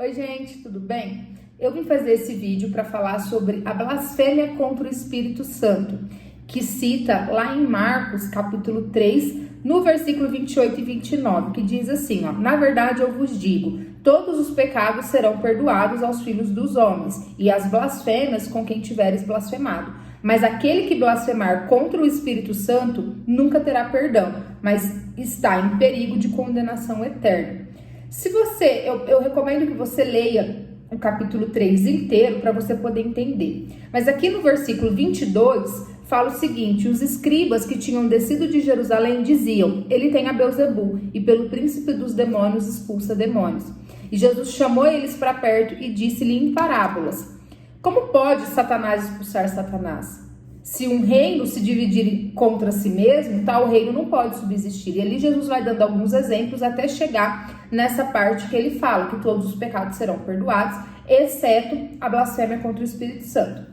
Oi gente, tudo bem? Eu vim fazer esse vídeo para falar sobre a blasfêmia contra o Espírito Santo, que cita lá em Marcos, capítulo 3, no versículo 28 e 29, que diz assim, na verdade eu vos digo, todos os pecados serão perdoados aos filhos dos homens, e as blasfêmias com quem tiveres blasfemado. Mas aquele que blasfemar contra o Espírito Santo nunca terá perdão, mas está em perigo de condenação eterna. Eu recomendo que você leia o capítulo 3 inteiro para você poder entender. Mas aqui no versículo 22 fala o seguinte: os escribas que tinham descido de Jerusalém diziam, ele tem a Belzebu e pelo príncipe dos demônios expulsa demônios. E Jesus chamou eles para perto e disse-lhe em parábolas, como pode Satanás expulsar Satanás? Se um reino se dividir contra si mesmo, tal reino não pode subsistir. E ali Jesus vai dando alguns exemplos até chegar nessa parte que ele fala, que todos os pecados serão perdoados, exceto a blasfêmia contra o Espírito Santo.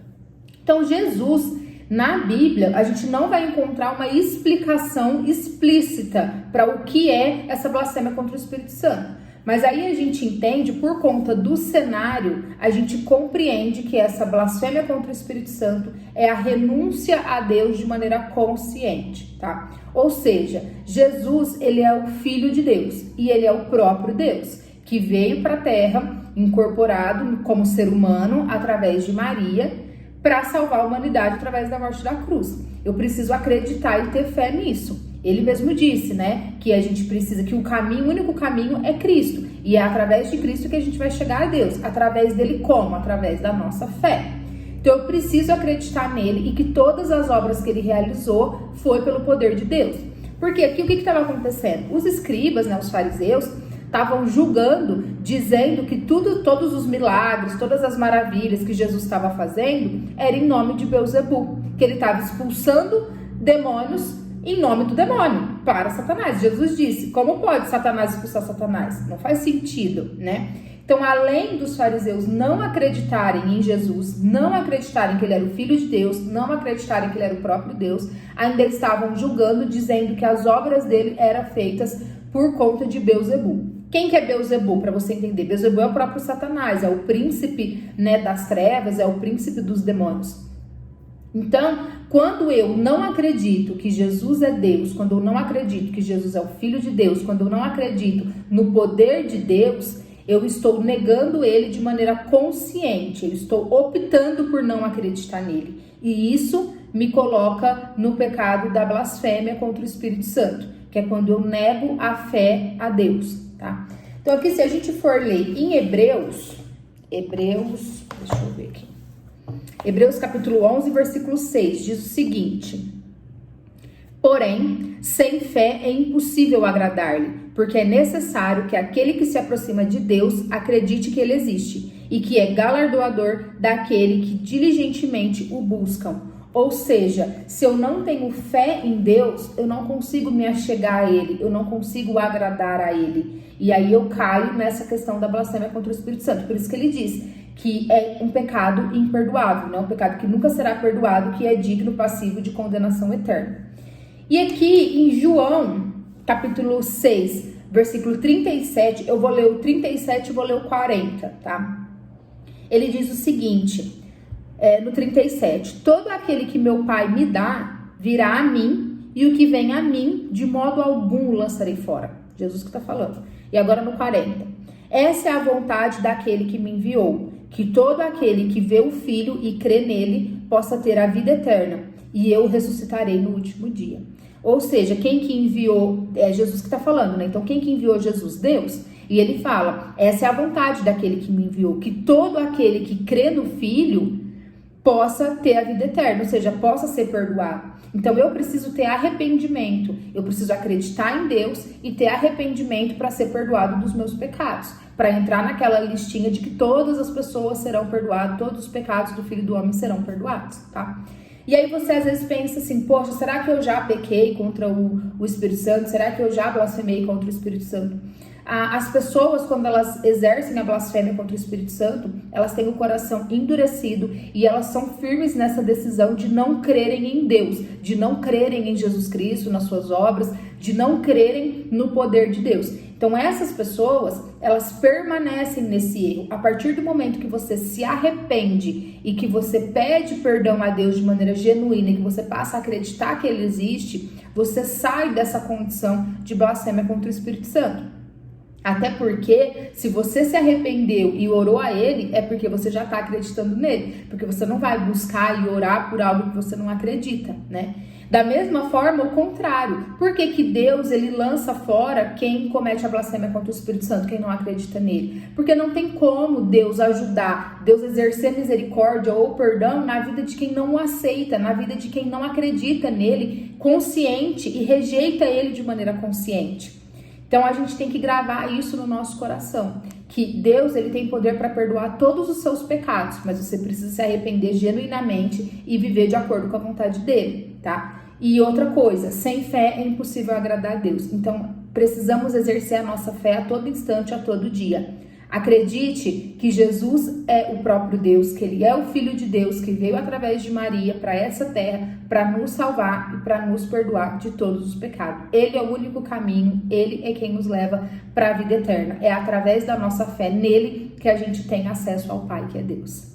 Então Jesus, na Bíblia, a gente não vai encontrar uma explicação explícita para o que é essa blasfêmia contra o Espírito Santo. Mas aí a gente entende, por conta do cenário, a gente compreende que essa blasfêmia contra o Espírito Santo é a renúncia a Deus de maneira consciente, tá? Ou seja, Jesus, ele é o Filho de Deus e ele é o próprio Deus, que veio para a Terra incorporado como ser humano através de Maria para salvar a humanidade através da morte da cruz. Eu preciso acreditar e ter fé nisso. Ele mesmo disse, que a gente precisa, que o único caminho é Cristo. E é através de Cristo que a gente vai chegar a Deus. Através dele como? Através da nossa fé. Então eu preciso acreditar nele e que todas as obras que ele realizou foi pelo poder de Deus. Porque aqui o que estava acontecendo? Os escribas, os fariseus, estavam julgando, dizendo que todos os milagres, todas as maravilhas que Jesus estava fazendo era em nome de Belzebu. Que ele estava expulsando demônios em nome do demônio, para Satanás. Jesus disse, como pode Satanás expulsar Satanás? Não faz sentido, Então, além dos fariseus não acreditarem em Jesus, não acreditarem que ele era o Filho de Deus, não acreditarem que ele era o próprio Deus, ainda estavam julgando, dizendo que as obras dele eram feitas por conta de Belzebu. Quem que é Belzebu, para você entender? Belzebu é o próprio Satanás, é o príncipe das trevas, é o príncipe dos demônios. Então, quando eu não acredito que Jesus é Deus, quando eu não acredito que Jesus é o Filho de Deus, quando eu não acredito no poder de Deus, eu estou negando ele de maneira consciente, eu estou optando por não acreditar nele. E isso me coloca no pecado da blasfêmia contra o Espírito Santo, que é quando eu nego a fé a Deus, tá? Então aqui, se a gente for ler em Hebreus, deixa eu ver aqui. Hebreus capítulo 11, versículo 6, diz o seguinte: porém, sem fé é impossível agradar-lhe, porque é necessário que aquele que se aproxima de Deus acredite que ele existe e que é galardoador daquele que diligentemente o buscam. Ou seja, se eu não tenho fé em Deus, eu não consigo me achegar a ele, eu não consigo agradar a ele. E aí eu caio nessa questão da blasfêmia contra o Espírito Santo. Por isso que ele diz que é um pecado imperdoável, um pecado que nunca será perdoado, que é digno passivo de condenação eterna. E aqui em João, capítulo 6, versículo 37, eu vou ler o 37 e vou ler o 40, tá? Ele diz o seguinte, no 37, todo aquele que meu Pai me dá, virá a mim, e o que vem a mim, de modo algum o lançarei fora. Jesus que está falando. E agora no 40, essa é a vontade daquele que me enviou, que todo aquele que vê o Filho e crê nele possa ter a vida eterna, e eu ressuscitarei no último dia. Ou seja, quem que enviou, é Jesus que está falando, Então quem que enviou Jesus? Deus. E ele fala, essa é a vontade daquele que me enviou, que todo aquele que crê no Filho possa ter a vida eterna, ou seja, possa ser perdoado. Então eu preciso ter arrependimento, eu preciso acreditar em Deus e ter arrependimento para ser perdoado dos meus pecados, para entrar naquela listinha de que todas as pessoas serão perdoadas, todos os pecados do Filho do Homem serão perdoados, tá? E aí você às vezes pensa assim, poxa, será que eu já pequei contra o Espírito Santo? Será que eu já blasfemei contra o Espírito Santo? As pessoas, quando elas exercem a blasfêmia contra o Espírito Santo, elas têm o coração endurecido e elas são firmes nessa decisão de não crerem em Deus, de não crerem em Jesus Cristo, nas suas obras, de não crerem no poder de Deus. Então essas pessoas, elas permanecem nesse erro. A partir do momento que você se arrepende e que você pede perdão a Deus de maneira genuína e que você passa a acreditar que Ele existe, você sai dessa condição de blasfêmia contra o Espírito Santo. Até porque, se você se arrependeu e orou a Ele, é porque você já está acreditando nele. Porque você não vai buscar e orar por algo que você não acredita, né? Da mesma forma, o contrário. Por que que Deus, Ele lança fora quem comete a blasfêmia contra o Espírito Santo, quem não acredita nele? Porque não tem como Deus ajudar, Deus exercer misericórdia ou perdão na vida de quem não o aceita, na vida de quem não acredita nele, consciente e rejeita ele de maneira consciente. Então a gente tem que gravar isso no nosso coração, que Deus, ele tem poder para perdoar todos os seus pecados, mas você precisa se arrepender genuinamente e viver de acordo com a vontade dele, tá? E outra coisa, sem fé é impossível agradar a Deus. Então precisamos exercer a nossa fé a todo instante, a todo dia. Acredite que Jesus é o próprio Deus, que Ele é o Filho de Deus, que veio através de Maria para essa terra, para nos salvar e para nos perdoar de todos os pecados. Ele é o único caminho, Ele é quem nos leva para a vida eterna. É através da nossa fé nele que a gente tem acesso ao Pai, que é Deus.